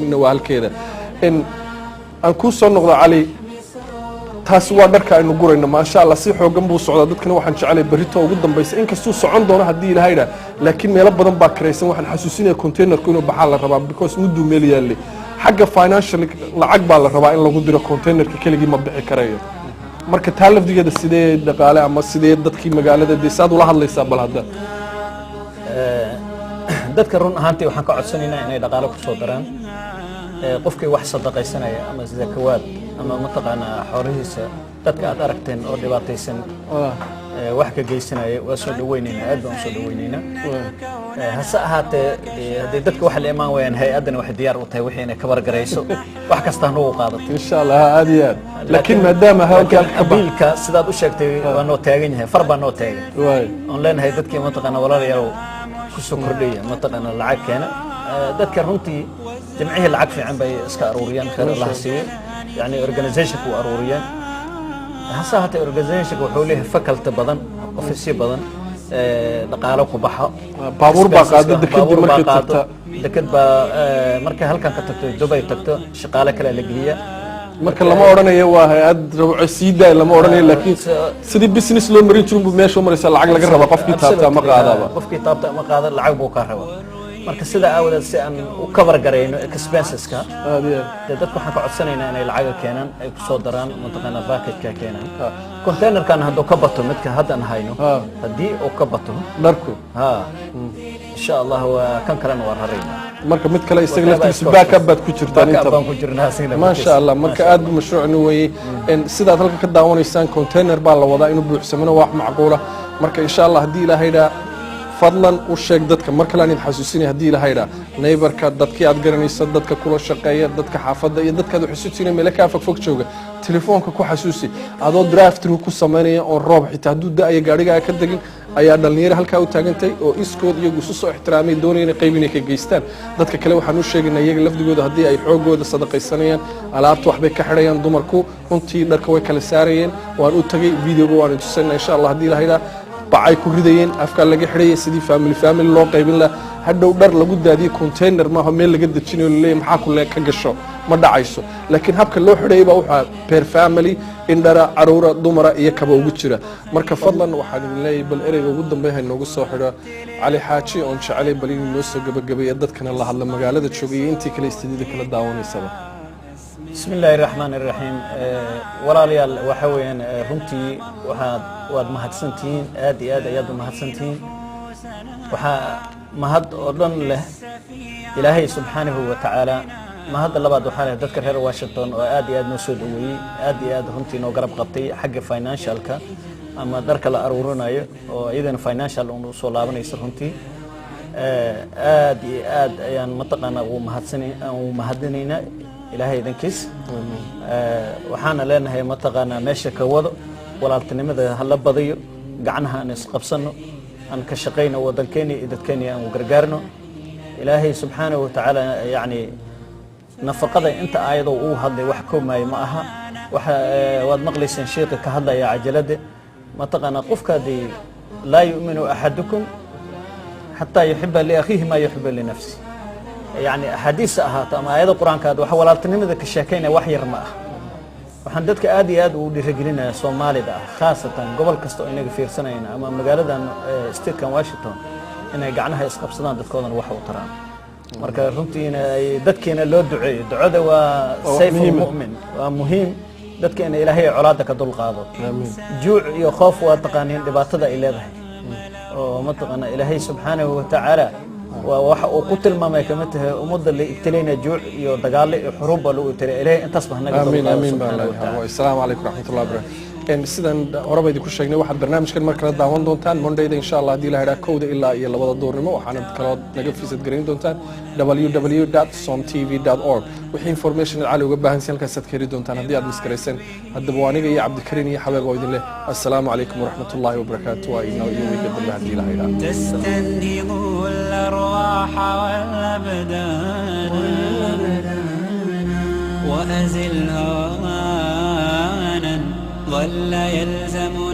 ina waa halkeeda in aan ku soo noqdo cali taasi waa dharka aynu gurayno maasha Allah si xoogan buu socdaa dadkana waxaan jecelahay barito ugu dambaysa inkastoo socon doono hadii Ilaahay raa laakiin meelo badan baa kareysan waxaan xasuusinaya containerku inuu baxaa la rabaa because muddo meel yaali xagga financial lacag baa la rabaa in lagu diro containerka keligii ma bixi karayo marka taa lafdigeeda sidee dhaqaale ama sidee dadkii magaalada deesaad ula hadlaysaa bal hadda dadka run ahaantii waxaan ka codsanaynaa inay dhaqaale ku soo daraan qofkii wax sadaqaysanaya ama zakawaad ama mataqaanaa xoolihiisa dadka aad aragteen oo dhibaataysan wax ka geysanaya waa soo dhaweynayna aad baan soo dhaweynayna hase ahaatee haddii dadka wax la imaan waayaan hay-addana waxay diyaar u tahay wixii inay ka bargarayso wax kasta nagu qaadato insha Allah aad iyo aad laakiin maadaama halka qabiilka sidaad u sheegtay waa noo taagan yahay far baa noo taagan on leenahay dadkii mataqaanaa walaalayaal ku soo kordhaya mataqaanaa lacag keena dadka runtii jamcihii lacag fiican bay iska aruuriyaan khayr Allah siiyo yani organization ku aruuriyaan hase ahaatee organization wuxuu leeyahay faculty badan office badan dhaqaale ku baxa baabuur baa qaada dekada markay tagta dekad baa markay halkan ka tagto Dubai tagto shaqaale kale la geliya marka lama oranayo waa hay'ad rabciida lama oranayo laakiin sidii business loo marin jiray meesha maraysa lacag laga raba qofkii taabta ma qaadaba qofkii taabta ma qaada lacag buu ka raba marka sida awoodeed si aan u cover gareyno expenses-ka dadku waxaan ka codsanaynaa inay lacag keenan ay ku soo daraan mataqaana package-ka keenan container-kan hadduu ka bato midka haddan hayno haddii uu ka bato dharku insha Allah waa kan kalena waa rarayna marka mid kale isaga laftiisa backup baad ku jirtaan inta baan ku jirnaa sina ma sha Allah marka aad u mashruucna way in sidaad halka ka daawanaysaan container baa la wadaa inuu buuxsamano wax macquul ah marka insha Allah hadii Ilaahay fadlan u sheeg dadka marka la nid xasuusinay hadii Ilaahay neighborka dadkii aad garanayso dadka kula shaqeeya dadka xaafadda iyo dadka aad xasuusinay meel ka fog jooga telefoonka ku xasuusi adoo drive-thru ku sameynaya oo roob xitaa haduu da'aya gaariga ka dagin ayaa dhalinyaro halka u taagantay oo iskood iyagu soo ixtiraamay doonayeen qaybinay ka geystaan dadka kale waxaan u sheegnay iyaga lafdigooda hadii ay xoogooda sadaqaysanayaan alaabta waxbay ka xirayaan dumarku runtii dharka way kala saarayeen waan u tagay videoga waan tusinay insha Allah hadii Ilaahay bacay ku ridayeen afka laga xirayay sidii family loo qaybin la hadhow dhar lagu daadiyo container ma aha meel laga dajinayo leeyahay maxaa ku leeyahay ka gasho ma dhacayso laakiin habka loo xidhay baa waxa per family indara caruura dumara iyo kaba ugu jira marka fadlan waxaan leeyahay bal ereyga ugu dambeeyay noogu soo xidho cali xaaji oo jecel bal inuu noo soo gabagabeeyo dadkana la hadla magaalada joogay intii kale istidida kala daawanaysa بسم الله الرحمن الرحيم walaalyaal waxa weeyaan runtii waad mahadsantiin aad iyo aad ayaad mahadsantiin waxa mahad oo dhan leh Ilaahay subhanahu wa ta'ala mahad labaad waxa leh dadka reer Washington oo aad iyo aad noo soo dhaweeyay aad iyo aad runtii noo garab qabtay xagga financialka ama darka la aruurinayo oo iyadana financial uu soo laabanayso runtii aad iyo aad ayaan mataqaana ugu mahadinaynaa إلهي دنكيس وحنا لنا هي متقنا ماشي كوضع ولا التنمذ هلا بضيو قعنها نسقبصنه أن كشقينا ودنكيني إذا كاني وقرقارنا إلهي سبحانه وتعالى يعني نفقده أنت أيضا هذا وحكم ما معها واد مغلس شيق كهذا يا عجلده متقنا قفك دي لا يؤمن أحدكم حتى يحب لأخيه ما يحب لنفسه يعني حديث أهات أما هذا القرآن كاد وحول التنمذ كشاكينا وحير ما وحندتك آدي آد وديرجلنا صومالي ده خاصة قبل كستو إنك في سنين أما مقالة ستيت كان واشنطن إنه قعناها يسقط صدام دتكون وح وطران مركز رنتينا دتكينا لو دعاء ده وسيف المؤمن ومهم دتكينا إلهي عرادك دول قاضي جوع يخاف وتقانين لبعضها إلى ذا ومتقنا إلهي سبحانه وتعالى وقتل ما كمته ومد اللي ابتلينا جوع يدقال حروب لو ابتلي إليه انت تصبح نقدر آمين السلام عليكم ورحمة الله وبركاته إن سيدان هربا يدي كوشيغنا واحد برنامج كان مركز داوان دونتان مونداي إن شاء الله دي لها كود إلا إلا لبدا دور نمو وحنا كلاد نقف في سد جرين دونتان www.somtv.org وحين انفورميشن العالي وباهن سيلك سد كري دونتان هدي عبد مسكريسن هدبوانيغا يا عبد الكريم يا حبيب ويدين له السلام عليكم ورحمة الله وبركاته وإنا يوم يقدم لها دي لها تستنيق الأرواح والأبدان وأزل هوانا ظل يلزم